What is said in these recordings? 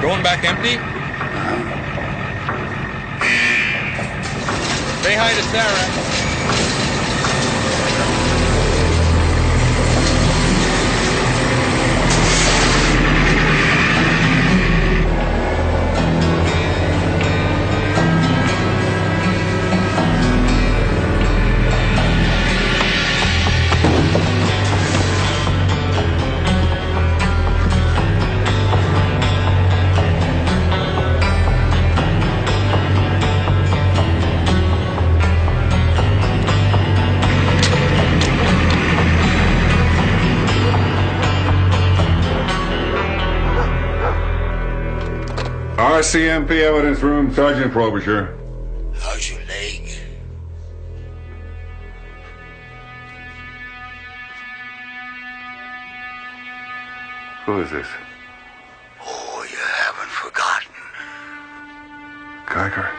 Going back empty? Say hi to Sarah. RCMP evidence room, Sergeant Frobisher. How's your leg? Who is this? Oh, you haven't forgotten. Geiger.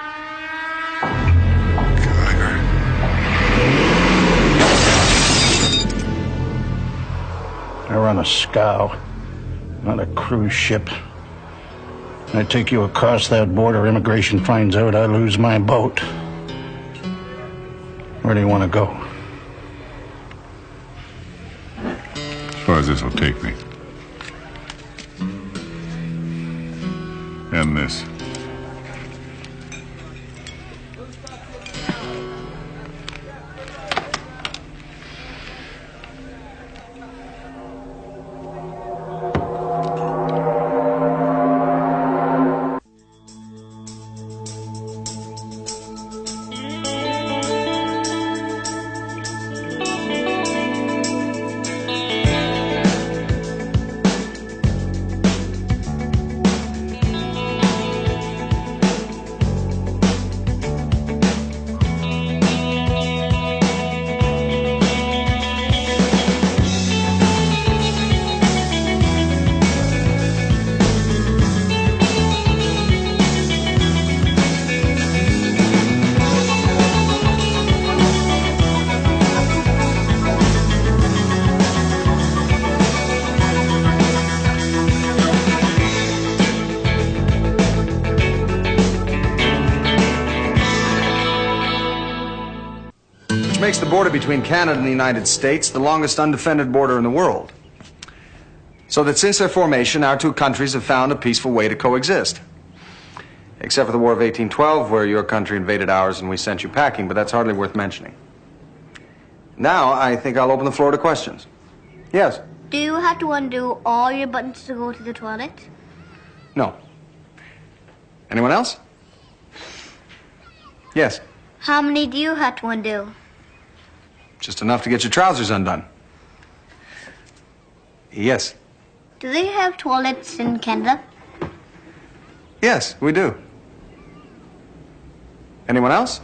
I run a scow, not a cruise ship. I take you across that border, immigration finds out I lose my boat. Where do you want to go? As far as this will take me. And this. Makes the border between Canada and the United States the longest undefended border in the world. So that since their formation, our two countries have found a peaceful way to coexist. Except for the War of 1812, where your country invaded ours and we sent you packing, but that's hardly worth mentioning. Now, I think I'll open the floor to questions. Yes? Do you have to undo all your buttons to go to the toilet? No. Anyone else? Yes? How many do you have to undo? Just enough to get your trousers undone. Yes. Do they have toilets in Canada? Yes, we do. Anyone else?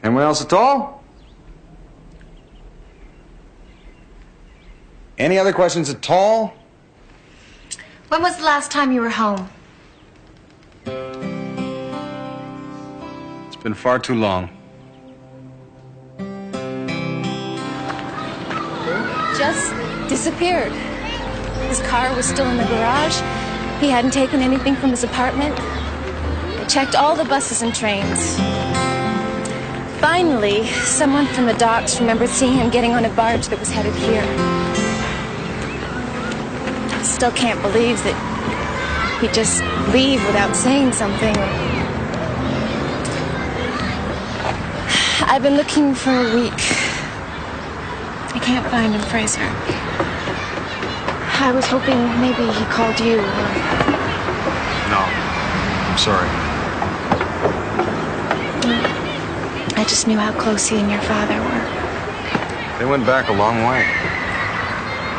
Anyone else at all? Any other questions at all? When was the last time you were home? It's been far too long. Just disappeared. His car was still in the garage. He hadn't taken anything from his apartment. I checked all the buses and trains. Finally, someone from the docks remembered seeing him getting on a barge that was headed here. I still can't believe that he'd just leave without saying something. I've been looking for a week. I can't find him, Fraser. I was hoping maybe he called you. No, I'm sorry. I just knew how close he and your father were. They went back a long way.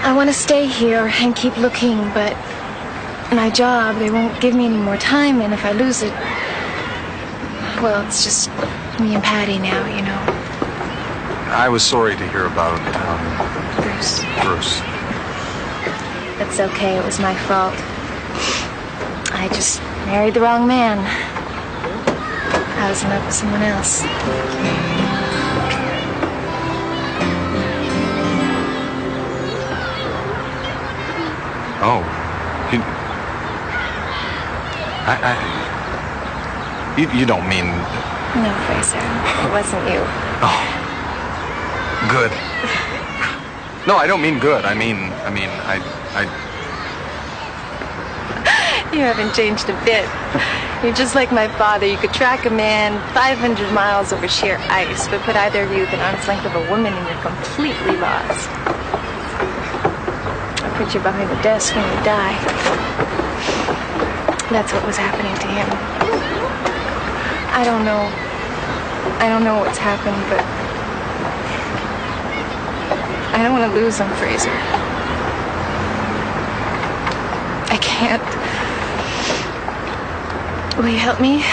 I want to stay here and keep looking, but my job, they won't give me any more time, and if I lose it, well, it's just me and Patty now, you know. I was sorry to hear about Bruce. Bruce. It's okay, it was my fault. I just married the wrong man. I was in love with someone else. Oh, You don't mean... No, Fraser. It wasn't you. Oh. Good. No, I don't mean good. I mean, You haven't changed a bit. You're just like my father. You could track a man 500 miles over sheer ice, but put either of you within arm's length of a woman and you're completely lost. I'll put you behind the desk when you die. That's what was happening to him. I don't know what's happened, but I don't want to lose him, Fraser. I can't. Will you help me?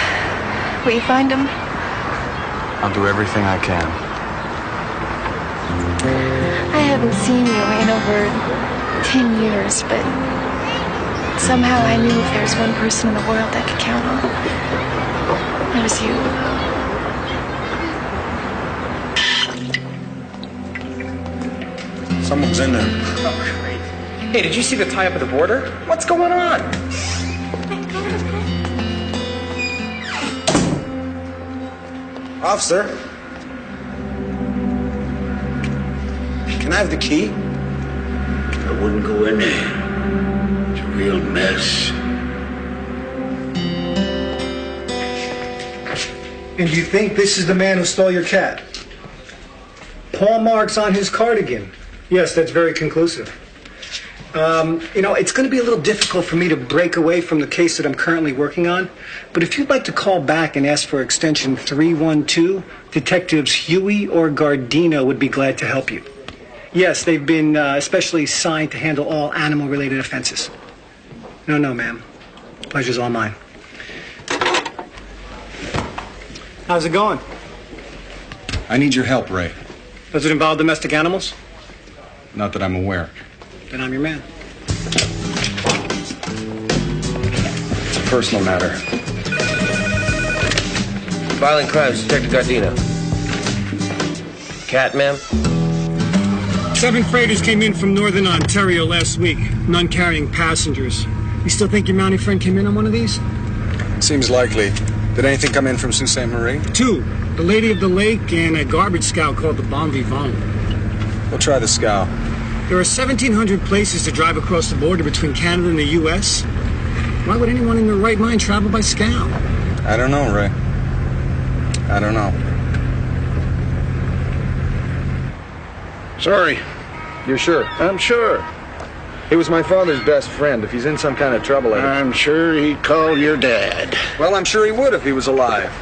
Will you find him? I'll do everything I can. I haven't seen you in over 10 years, but somehow I knew if there was one person in the world I could count on, it was you. Someone's in there. Oh, great. Hey, did you see the tie-up at the border? What's going on? Officer. Can I have the key? I wouldn't go in there. It's a real mess. And you think this is the man who stole your cat? Paw marks on his cardigan. Yes, that's very conclusive. It's going to be a little difficult for me to break away from the case that I'm currently working on. But if you'd like to call back and ask for extension 312, Detectives Huey or Gardino would be glad to help you. Yes, they've been especially assigned to handle all animal-related offenses. No, ma'am. Pleasure's all mine. How's it going? I need your help, Ray. Does it involve domestic animals? Not that I'm aware. Then I'm your man. It's a personal matter. Violent crimes, Detective Gardino. Cat, ma'am? 7 freighters came in from northern Ontario last week, none carrying passengers. You still think your Mountie friend came in on one of these? Seems likely. Did anything come in from Sault Ste. Marie? 2, the Lady of the Lake and a garbage scow called the Bon Vivant. We'll try the scow. There are 1,700 places to drive across the border between Canada and the U.S. Why would anyone in their right mind travel by scow? I don't know, Ray. I don't know. Sorry. You're sure? I'm sure. He was my father's best friend. If he's in some kind of trouble, I'm sure he'd call your dad. Well, I'm sure he would if he was alive.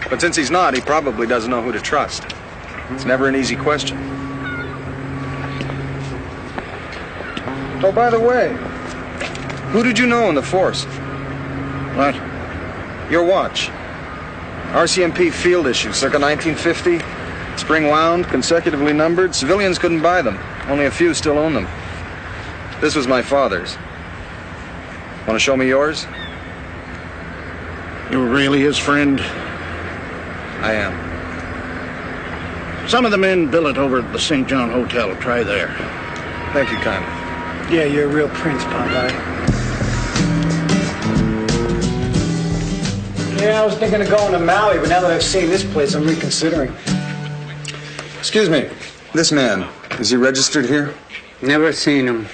But since he's not, he probably doesn't know who to trust. It's never an easy question. Oh, by the way, who did you know in the force? What? Your watch. RCMP field issue, circa 1950. Spring wound, consecutively numbered. Civilians couldn't buy them. Only a few still own them. This was my father's. Want to show me yours? You were really his friend? I am. Some of the men billet over at the St. John Hotel. Try there. Thank you kindly. Yeah, you're a real prince, Popeye. Yeah, I was thinking of going to Maui, but now that I've seen this place, I'm reconsidering. Excuse me. This man, is he registered here? Never seen him.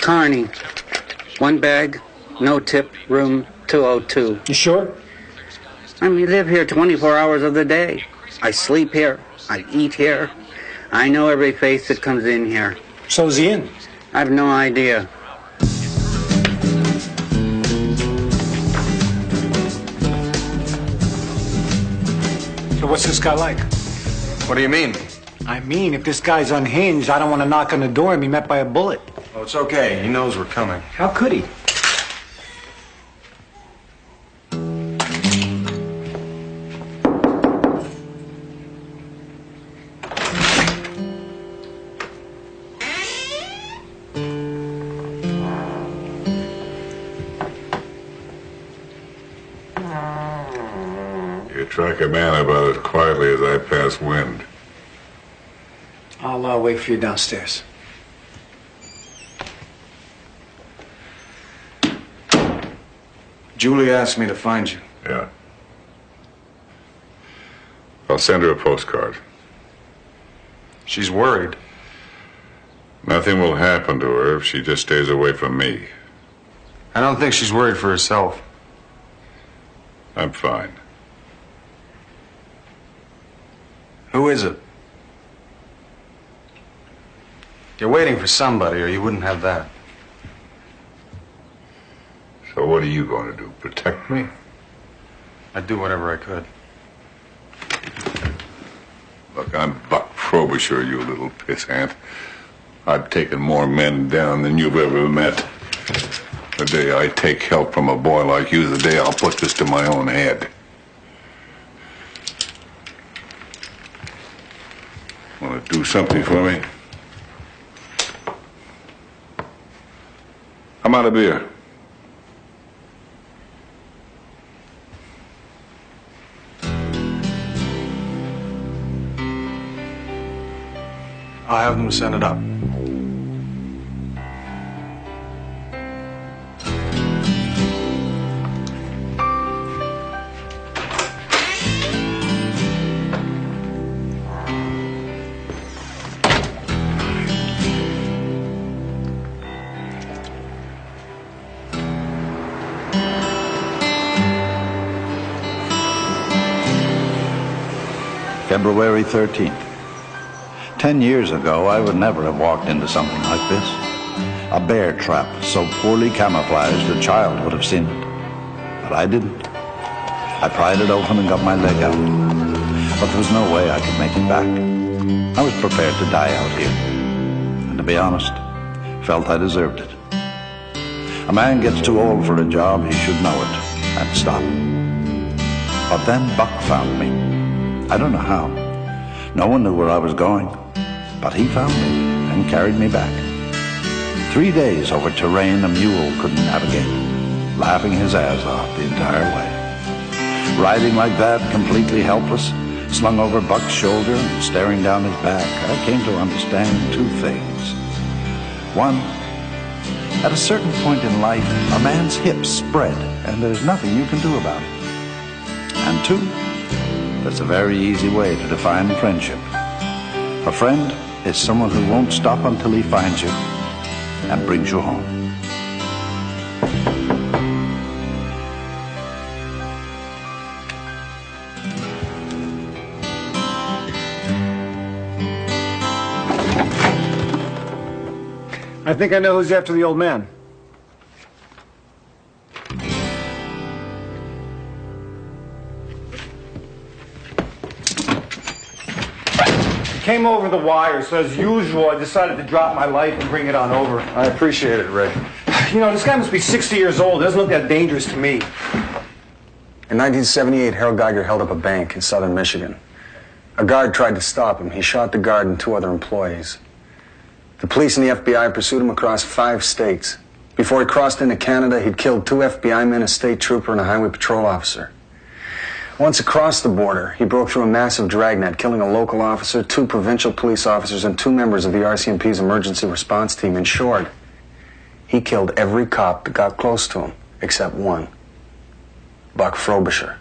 Carney. 1 bag, no tip, room 202. You sure? I mean, we live here 24 hours of the day. I sleep here. I eat here. I know every face that comes in here. So is he in? I have no idea. So what's this guy like? What do you mean? I mean, if this guy's unhinged, I don't want to knock on the door and be met by a bullet. Oh, it's okay. He knows we're coming. How could he? You track a man about as quietly as I pass wind. I'll wait for you downstairs. Julie asked me to find you. Yeah. I'll send her a postcard. She's worried. Nothing will happen to her if she just stays away from me. I don't think she's worried for herself. I'm fine. Who is it? You're waiting for somebody, or you wouldn't have that. So what are you going to do? Protect me? I'd do whatever I could. Look, I'm Buck Frobisher, you little pissant. I've taken more men down than you've ever met. The day I take help from a boy like you, the day I'll put this to my own head. Want to do something for me? I'm out of beer. I'll have them send it up. February 13th. 10 years ago, I would never have walked into something like this. A bear trap so poorly camouflaged a child would have seen it. But I didn't. I pried it open and got my leg out. But there was no way I could make it back. I was prepared to die out here. And to be honest, felt I deserved it. A man gets too old for a job, he should know it and stop. But then Buck found me. I don't know how. No one knew where I was going. But he found me and carried me back. 3 days over terrain a mule couldn't navigate, laughing his ass off the entire way. Riding like that, completely helpless, slung over Buck's shoulder and staring down his back, I came to understand two things. One, at a certain point in life, a man's hips spread, and there's nothing you can do about it. And two, there's a very easy way to define friendship. A friend is someone who won't stop until he finds you and brings you home. I think I know who's after the old man. Came over the wire, so as usual, I decided to drop my life and bring it on over. I appreciate it, Rick. You know, this guy must be 60 years old. It doesn't look that dangerous to me. In 1978, Harold Geiger held up a bank in southern Michigan. A guard tried to stop him. He shot the guard and 2 other employees. The police and the FBI pursued him across 5 states. Before he crossed into Canada, he'd killed 2 FBI men, a state trooper, and a highway patrol officer. Once across the border, he broke through a massive dragnet, killing a local officer, 2 provincial police officers, and 2 members of the RCMP's emergency response team. In short, he killed every cop that got close to him, except one. Buck Frobisher.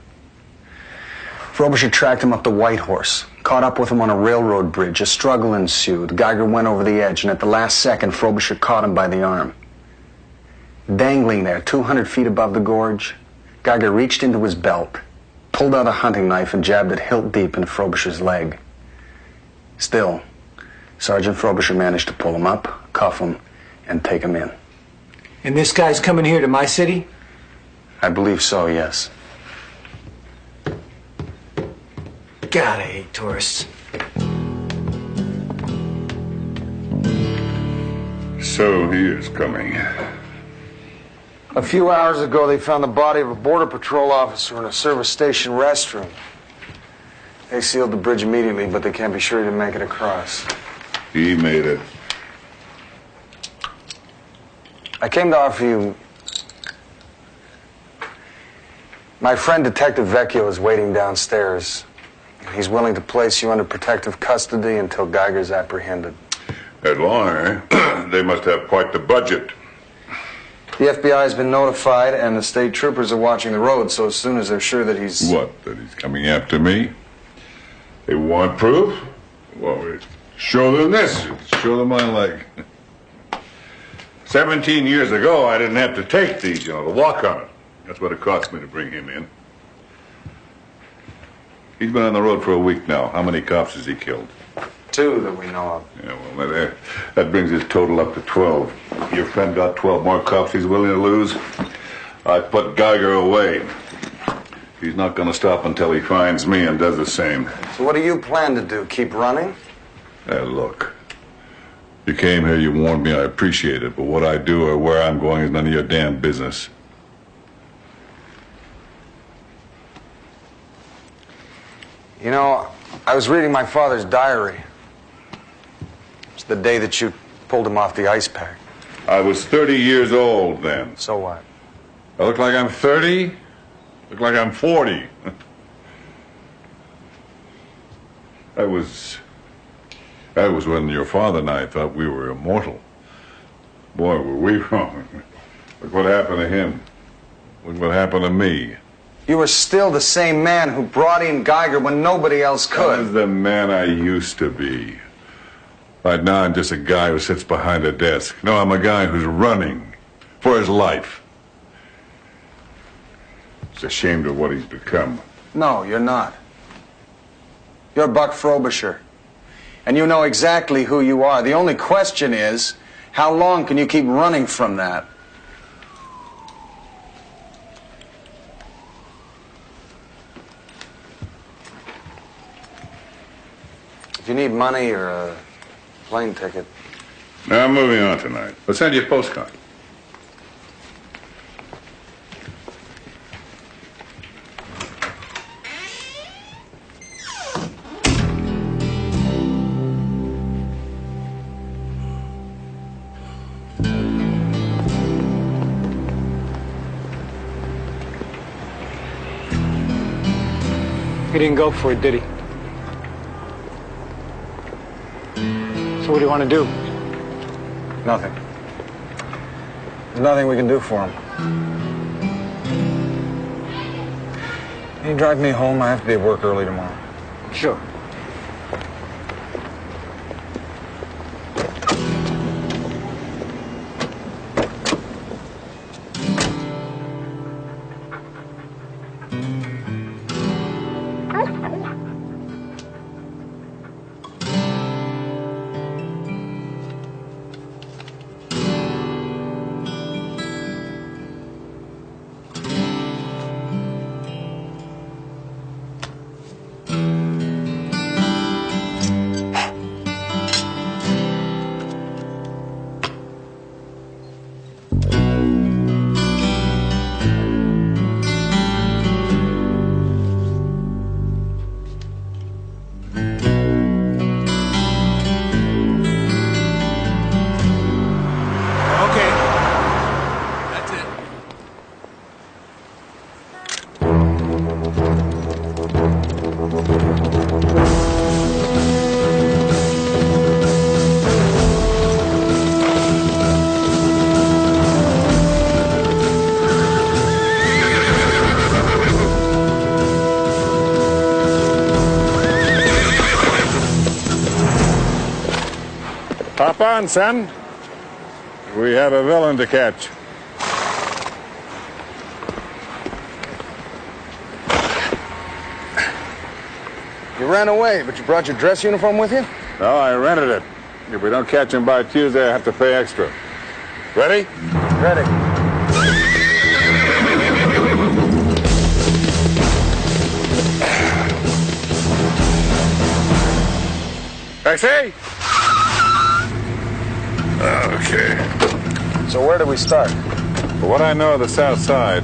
Frobisher tracked him up the White Horse, caught up with him on a railroad bridge. A struggle ensued. Geiger went over the edge, and at the last second, Frobisher caught him by the arm. Dangling there, 200 feet above the gorge, Geiger reached into his belt, pulled out a hunting knife and jabbed it hilt deep into Frobisher's leg. Still, Sergeant Frobisher managed to pull him up, cuff him, and take him in. And this guy's coming here to my city? I believe so, yes. God, I hate tourists. So he is coming. A few hours ago, they found the body of a Border Patrol officer in a service station restroom. They sealed the bridge immediately, but they can't be sure he didn't make it across. He made it. I came to offer you... My friend Detective Vecchio is waiting downstairs. He's willing to place you under protective custody until Geiger's apprehended. That long, eh? They must have quite the budget. The FBI has been notified, and the state troopers are watching the road, so as soon as they're sure that he's... What, that he's coming after me? They want proof? Well, show them this. Show them my leg. 17 years ago, I didn't have to take these, to walk on it. That's what it cost me to bring him in. He's been on the road for a week now. How many cops has he killed? 2 that we know of. Yeah, well, that brings his total up to 12. Your friend got 12 more cops he's willing to lose. I put Geiger away. He's not going to stop until he finds me and does the same. So what do you plan to do? Keep running? Look. You came here, you warned me, I appreciate it. But what I do or where I'm going is none of your damn business. You know, I was reading my father's diary. It's the day that you pulled him off the ice pack. I was 30 years old then. So what? I look like I'm 30? Look like I'm 40. That was when your father and I thought we were immortal. Boy, were we wrong. Look what happened to him. Look what happened to me. You were still the same man who brought in Geiger when nobody else could. I was the man I used to be. Right now, I'm just a guy who sits behind a desk. No, I'm a guy who's running for his life. He's ashamed of what he's become. No, you're not. You're Buck Frobisher. And you know exactly who you are. The only question is, how long can you keep running from that? If you need money or a plane ticket. Now, I'm moving on tonight. I'll send you a postcard. He didn't go for it, did he? So what do you want to do? Nothing. There's nothing we can do for him. Can you drive me home? I have to be at work early tomorrow. Sure. Hop on, son. We have a villain to catch. You ran away, but you brought your dress uniform with you? No, I rented it. If we don't catch him by Tuesday, I have to pay extra. Ready? Ready. Taxi! Okay. So where do we start? For what I know of the South Side,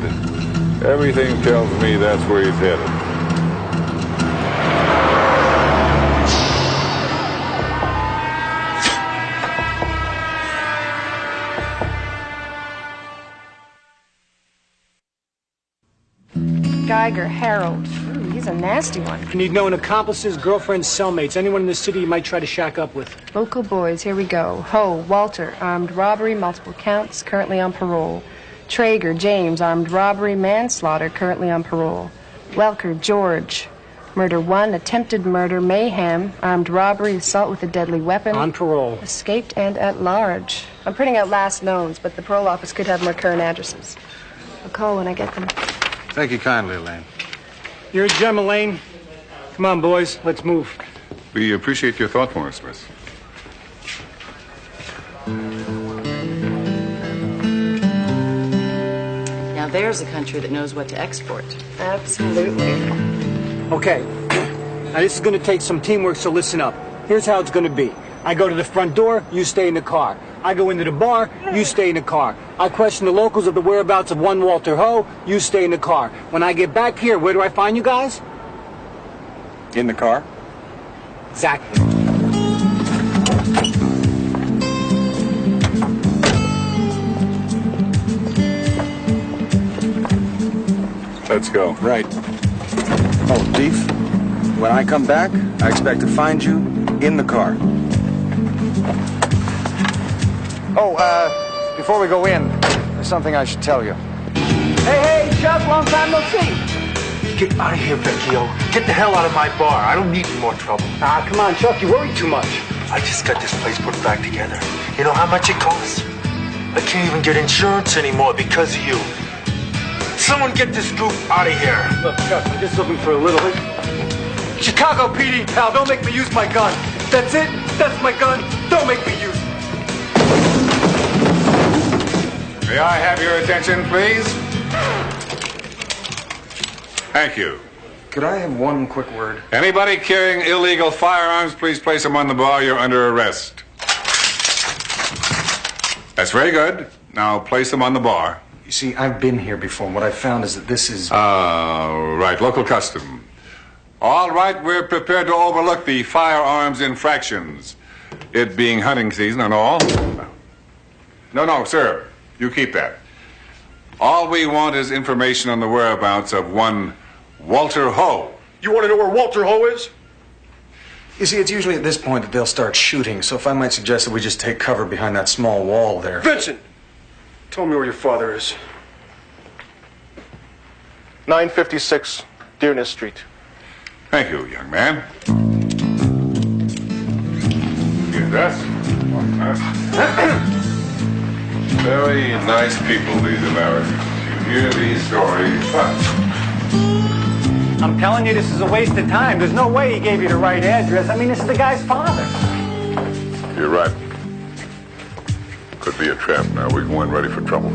everything tells me that's where he's headed. Geiger, Harold. Ooh, he's a nasty one. You need known accomplices, girlfriends, cellmates, anyone in the city you might try to shack up with. Local boys, here we go. Ho, Walter, armed robbery, multiple counts, currently on parole. Traeger, James, armed robbery, manslaughter, currently on parole. Welker, George, murder 1, attempted murder, mayhem, armed robbery, assault with a deadly weapon. On parole. Escaped and at large. I'm printing out last knowns, but the parole office could have more current addresses. I'll call when I get them. Thank you kindly, Elaine. You're a gem, Elaine. Come on, boys, let's move. We appreciate your thoughtfulness, miss. Now there's a country that knows what to export. Absolutely. Okay. Now, this is going to take some teamwork, so listen up. Here's how it's going to be. I go to the front door, you stay in the car. I go into the bar, you stay in the car. I question the locals of the whereabouts of one Walter Ho, you stay in the car. When I get back here, where do I find you guys? In the car? Exactly. Let's go. Right. Oh, Thief, when I come back, I expect to find you in the car. Oh, before we go in, there's something I should tell you. Hey, Chuck, long time no see. Get out of here, Vecchio. Get the hell out of my bar. I don't need any more trouble. Ah, come on, Chuck, you worry too much. I just got this place put back together. You know how much it costs? I can't even get insurance anymore because of you. Someone get this group out of here. Look, Chuck, I'm just looking for a little... Chicago PD, pal, don't make me use my gun. That's it. That's my gun. Don't make me use it. May I have your attention, please? Thank you. Could I have one quick word? Anybody carrying illegal firearms, please place them on the bar. You're under arrest. That's very good. Now place them on the bar. You see, I've been here before. What I found is that this is... Right, local custom. All right, we're prepared to overlook the firearms infractions. It being hunting season and all. No, sir. You keep that. All we want is information on the whereabouts of one Walter Ho. You want to know where Walter Ho is? You see, it's usually at this point that they'll start shooting, so if I might suggest that we just take cover behind that small wall there. Vincent! Tell me where your father is. 956 Dearness Street. Thank you, young man. Yes, very nice people, these Americans. You hear these stories, I'm telling you, this is a waste of time. There's no way he gave you the right address. I mean, this is the guy's father. You're right. Could be a trap now. We're going ready for trouble.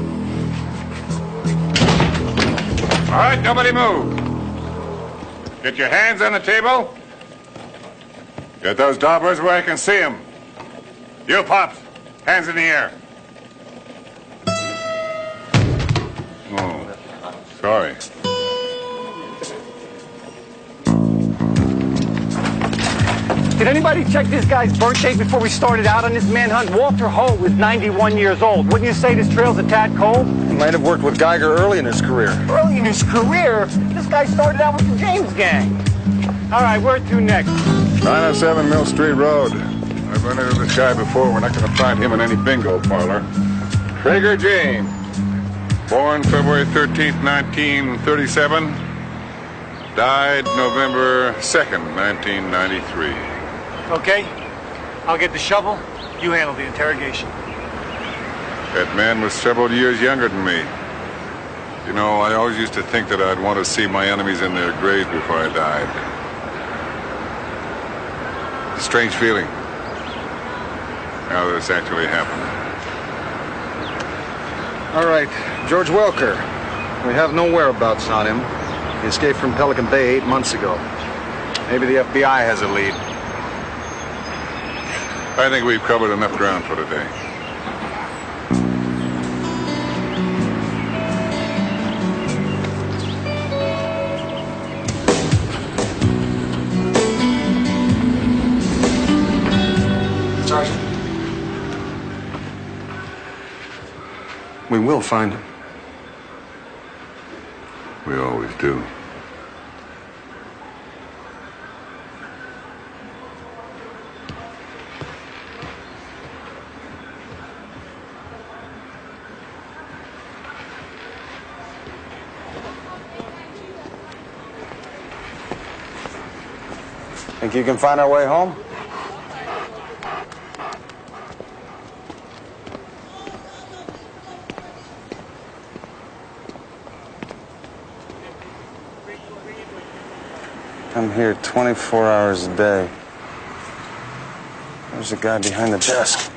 All right, nobody move. Get your hands on the table. Get those daubers where I can see them. You, Pops, hands in the air. Oh, sorry. Did anybody check this guy's birthday before we started out on this manhunt? Walter Ho was 91 years old. Wouldn't you say this trail's a tad cold? He might have worked with Geiger early in his career. Early in his career? This guy started out with the James gang. All right, where to next? 907 Mill Street Road. I've run into this guy before. We're not going to find him in any bingo parlor. Traeger James. Born February 13th, 1937. Died November 2nd, 1993. Okay, I'll get the shovel. You handle the interrogation. That man was several years younger than me. You know, I always used to think that I'd want to see my enemies in their graves before I died. It's a strange feeling. Now that it's actually happened. All right, George Welker. We have no whereabouts on him. He escaped from Pelican Bay 8 months ago. Maybe the FBI has a lead. I think we've covered enough ground for today. Sergeant. We will find him. We always do. Think you can find our way home? I'm here 24 hours a day. There's a guy behind the desk.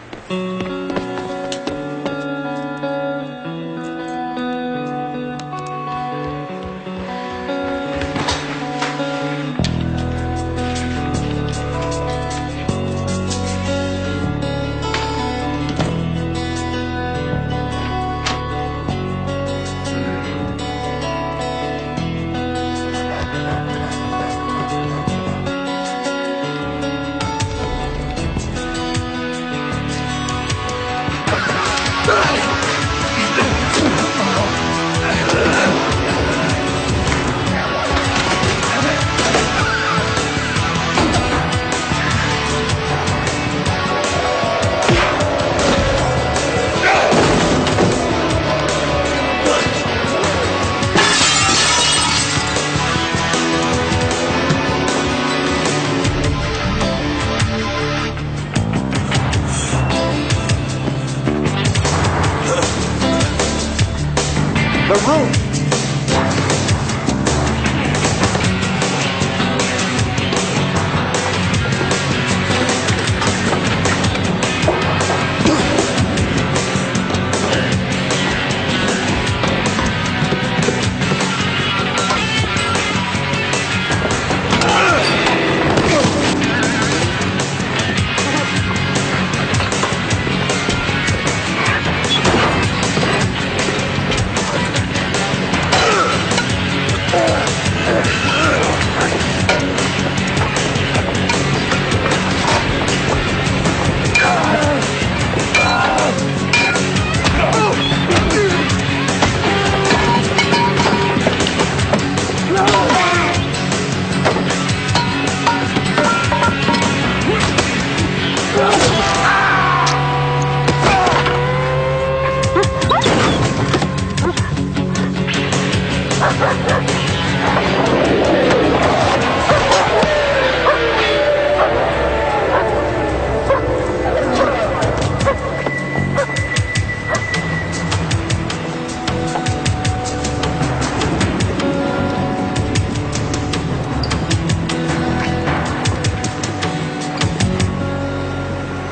The room!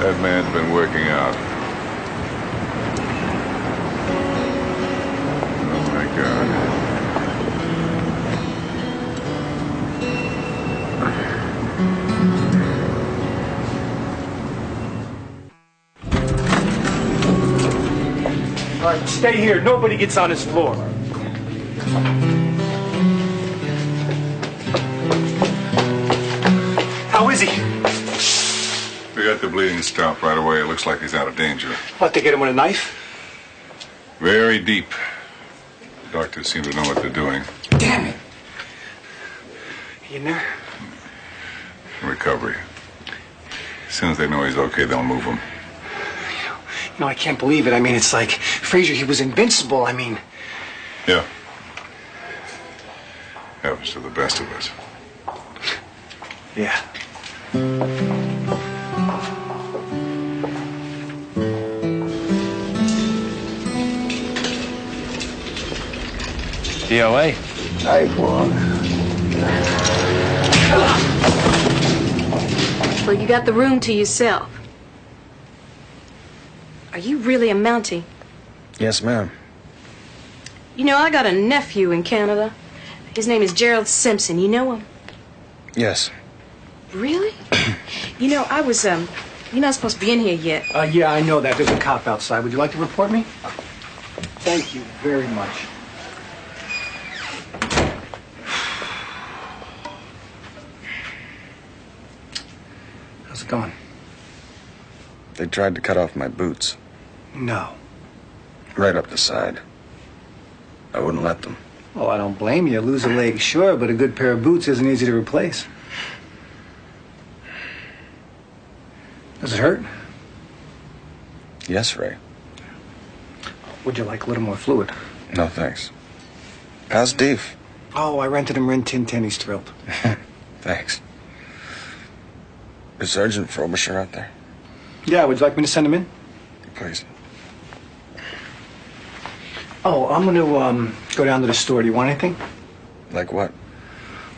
That man's been working out. Oh, my God. All right, stay here. Nobody gets on this floor. How is he? We got the bleeding stopped right away. It looks like he's out of danger. What, they get him with a knife? Very deep. The doctors seem to know what they're doing. Damn it. You in there? Recovery. As soon as they know he's okay, they'll move him. You know, I can't believe it. I mean, it's like Frazier, he was invincible. I mean... Yeah. Happens to the best of us. Yeah. DOA. Nice one. Well, you got the room to yourself. Are you really a Mountie? Yes, ma'am. You know, I got a nephew in Canada. His name is Gerald Simpson. You know him? Yes. Really? You know, I was, you're not supposed to be in here yet. Yeah, I know that. There's a cop outside. Would you like to report me? Thank you very much. How's it going? They tried to cut off my boots. No. Right up the side. I wouldn't let them. Oh, I don't blame you. Lose a leg, sure, but a good pair of boots isn't easy to replace. Does it hurt? Yes, Ray. Would you like a little more fluid? No, thanks. How's Dave? Oh, I rented him Rin Tin Tin. He's thrilled. Thanks. Is Sergeant Frobisher out there? Yeah, would you like me to send him in? Please. Oh, I'm gonna go down to the store. Do you want anything? Like what?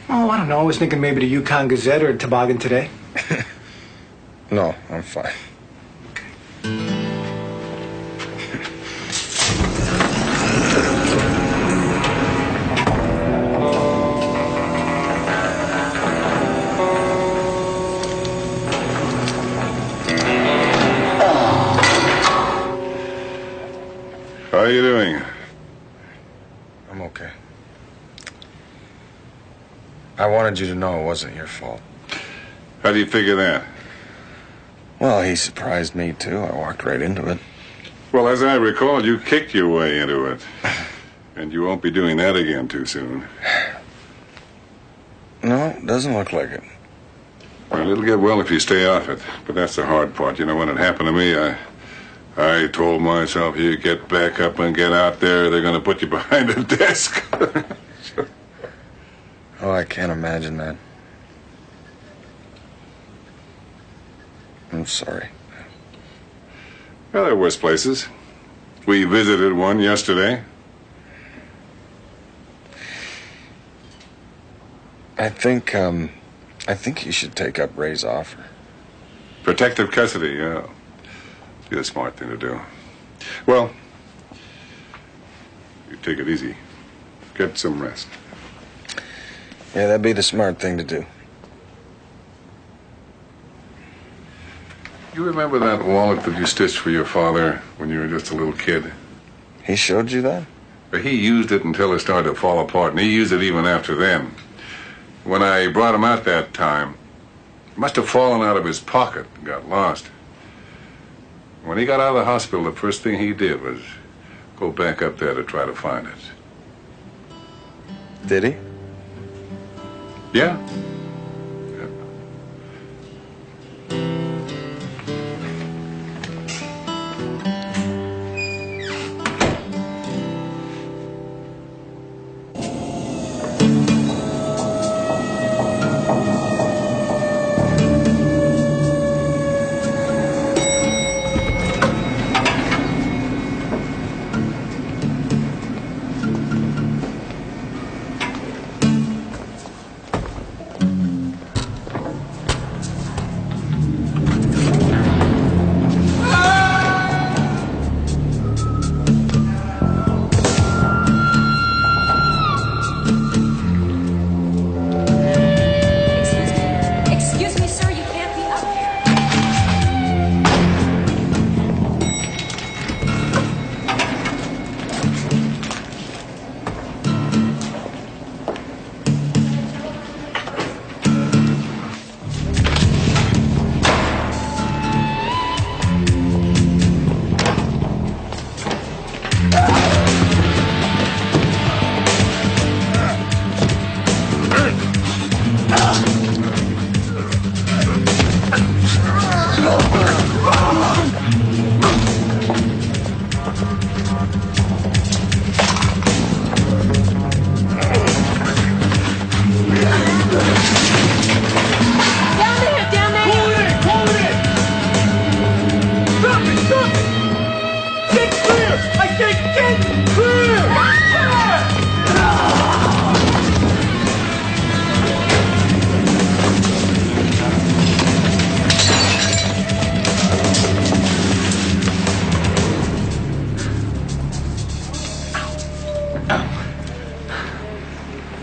Oh, I don't know. I was thinking maybe the Yukon Gazette or Toboggan Today. No, I'm fine. How are you doing? I'm okay. I wanted you to know it wasn't your fault. How do you figure that? Well, he surprised me, too. I walked right into it. Well, as I recall, you kicked your way into it. And you won't be doing that again too soon. No, it doesn't look like it. Well, it'll get well if you stay off it. But that's the hard part. You know, when it happened to me, I told myself, you get back up and get out there, they're going to put you behind a desk. Oh, I can't imagine that. I'm sorry. Well, there are worse places. We visited one yesterday. I think you should take up Ray's offer. Protective custody, yeah. Be the smart thing to do. Well, you take it easy. Get some rest. Yeah, that'd be the smart thing to do. You remember that wallet that you stitched for your father when you were just a little kid? He showed you that? He used it until it started to fall apart, and he used it even after then. When I brought him out that time, it must have fallen out of his pocket and got lost. When he got out of the hospital, the first thing he did was go back up there to try to find it. Did he? Yeah.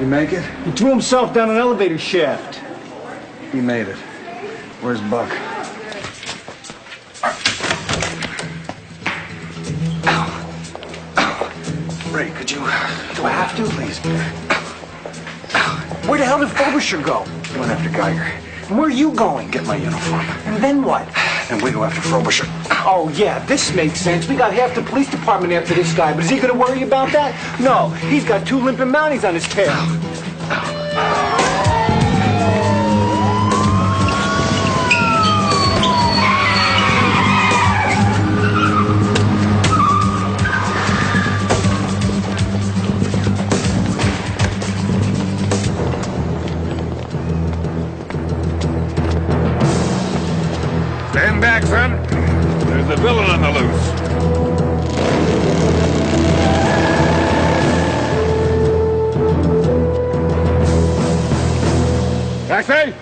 Make it? He threw himself down an elevator shaft. He made it. Where's Buck? Ray, could you... Do I have to? Please. Where the hell did Frobisher go? He went after Geiger. And where are you going? Get my uniform. And then what? And we go after Frobisher. Oh, yeah, this makes sense. We got half the police department after this guy, but is he going to worry about that? No, he's got 2 limping Mounties on his tail. Jackson. There's a villain on the loose. Taxi!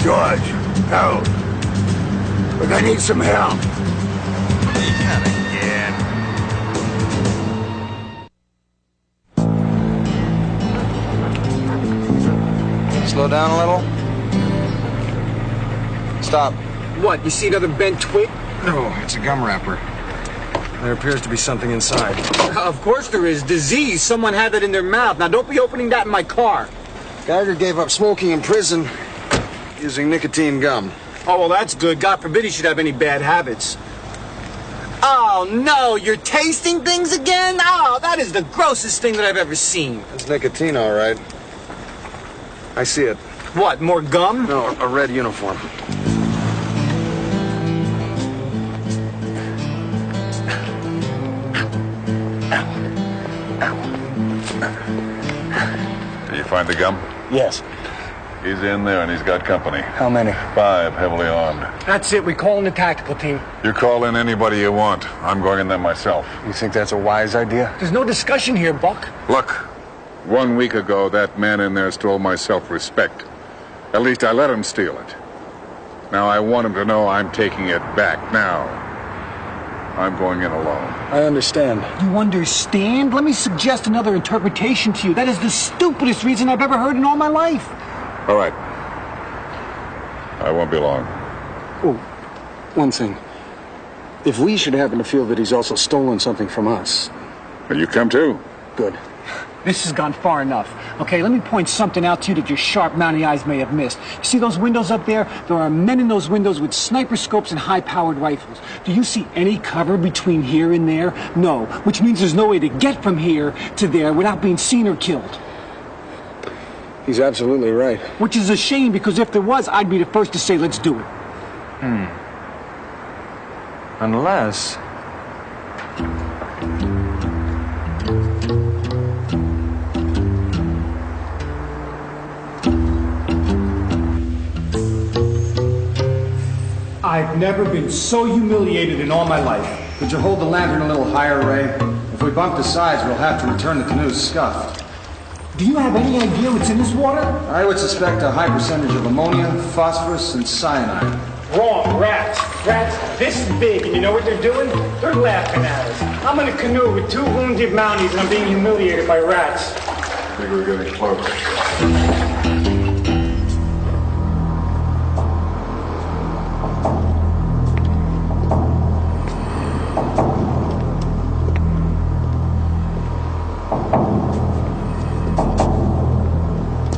George, help. Look, I need some help. Slow down a little. Stop. What, you see another bent twig? No, it's a gum wrapper. There appears to be something inside. Of course there is. Disease. Someone had it in their mouth. Now don't be opening that in my car. Geiger gave up smoking in prison using nicotine gum. Oh, well, that's good. God forbid he should have any bad habits. Oh, no, you're tasting things again? Oh, that is the grossest thing that I've ever seen. It's nicotine, all right. I see it. What, more gum? No, a red uniform. Did you find the gum? Yes. He's in there and he's got company. How many? 5, heavily armed. That's it. We call in the tactical team. You call in anybody you want. I'm going in there myself. You think that's a wise idea? There's no discussion here, Buck. Look, 1 week ago, that man in there stole my self-respect. At least I let him steal it. Now I want him to know I'm taking it back now. I'm going in alone. I understand. You understand? Let me suggest another interpretation to you. That is the stupidest reason I've ever heard in all my life. All right. I won't be long. Oh, one thing. If we should happen to feel that he's also stolen something from us... Well, you come too. Good. This has gone far enough. Okay, let me point something out to you that your sharp mounting eyes may have missed. You see those windows up there? There are men in those windows with sniper scopes and high-powered rifles. Do you see any cover between here and there? No, which means there's no way to get from here to there without being seen or killed. He's absolutely right. Which is a shame, because if there was, I'd be the first to say, let's do it. Unless... I've never been so humiliated in all my life. Could you hold the lantern a little higher, Ray? If we bump the sides, we'll have to return the canoes scuffed. Do you have any idea what's in this water? I would suspect a high percentage of ammonia, phosphorus, and cyanide. Wrong. Rats. Rats this big, and you know what they're doing? They're laughing at us. I'm in a canoe with 2 wounded Mounties, and I'm being humiliated by rats. I think we're getting close.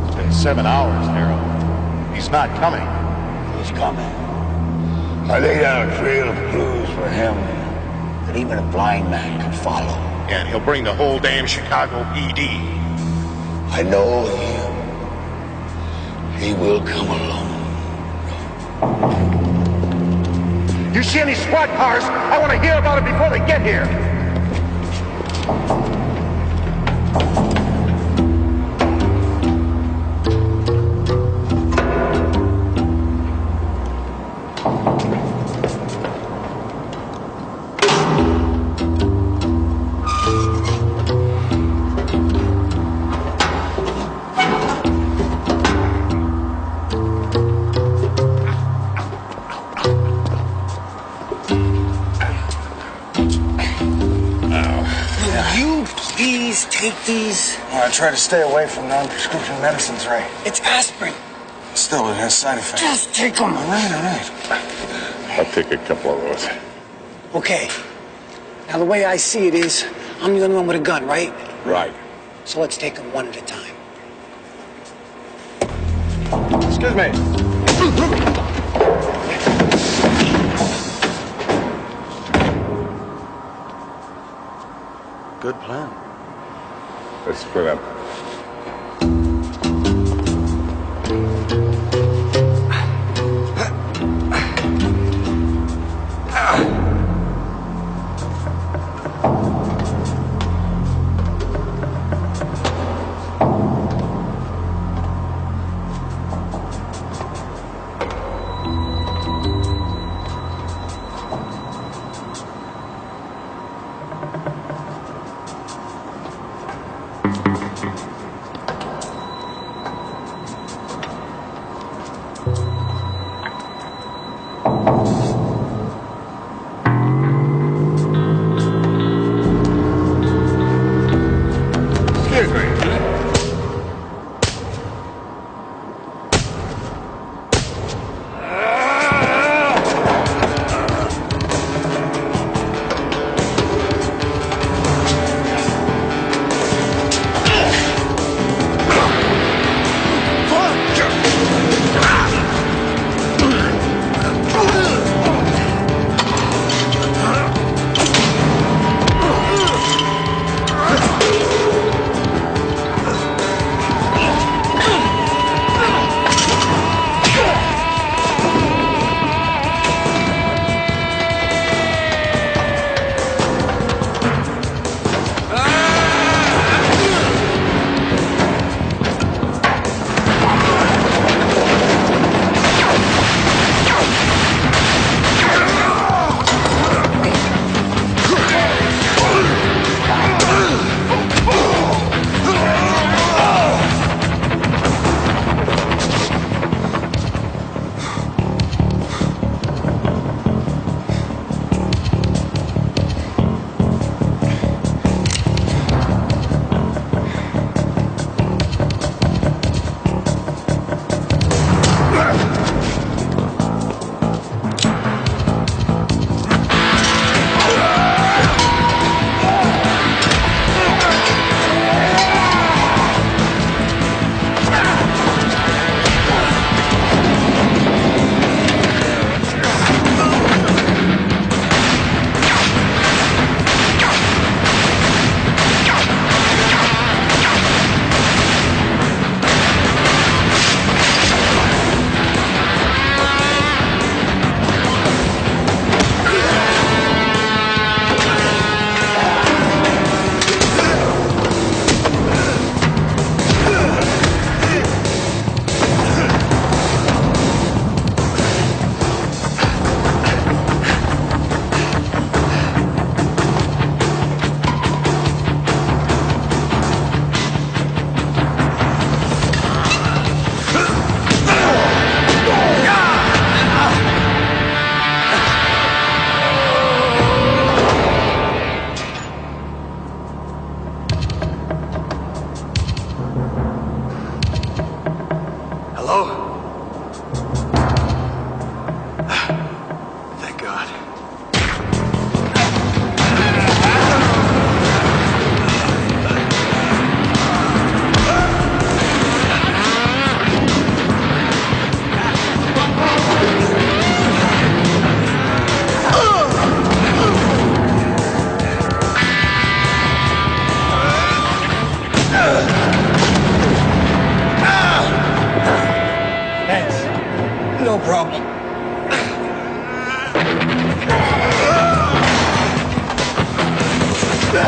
It's been 7 hours, Harold. He's not coming. He's coming. I laid out a trail of clues for him that even a blind man can follow. And he'll bring the whole damn Chicago PD. I know him. He will come alone. You see any SWAT cars? I want to hear about it before they get here. Take these. I try to stay away from non-prescription medicines, Ray. It's aspirin. Still, it has side effects. Just take them. All right. I'll take a couple of those. Okay. Now, the way I see it is, I'm the only one with a gun, right? Right. So let's take them one at a time. Excuse me. Good plan. Let's split up. He's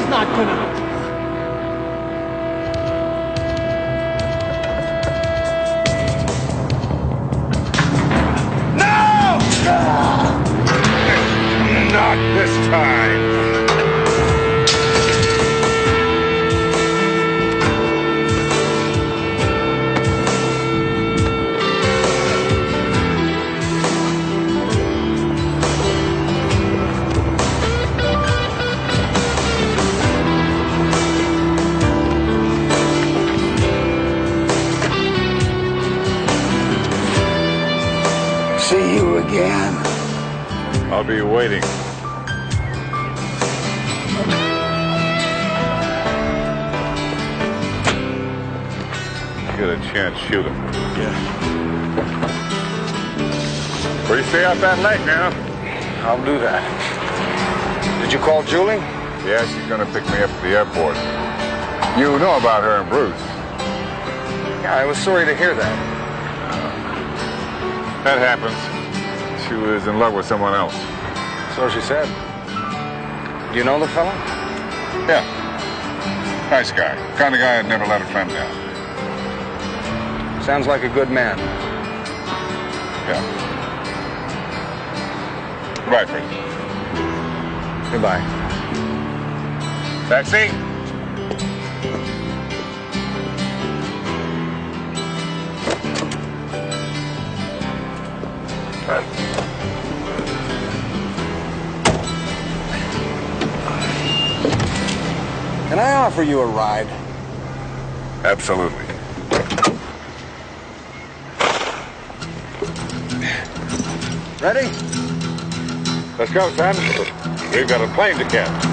not gonna... Not this time. See you again. I'll be waiting. Get a chance, shoot him. Yeah. Where you stay out that lake now? I'll do that. Did you call Julie? Yeah, she's gonna pick me up at the airport. You know about her and Bruce. Yeah, I was sorry to hear that. That happens. She was in love with someone else. So she said. Do you know the fellow? Yeah. Nice guy. Kind of guy I'd never let a friend down. Sounds like a good man. Yeah. Goodbye, Fred. Goodbye. Taxi? Can I offer you a ride? Absolutely. Ready? Let's go, son. We've got a plane to catch.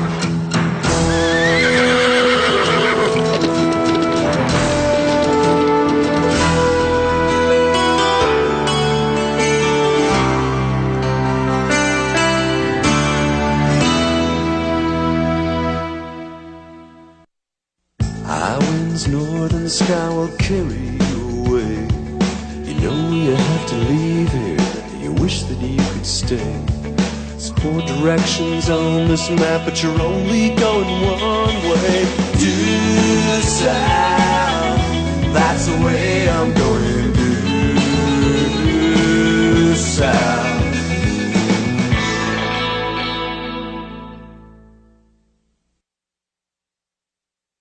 High winds north and the sky will carry you away. You know you have to leave here. You wish that you could stay. There's 4 directions on this map, but you're only going one way. Do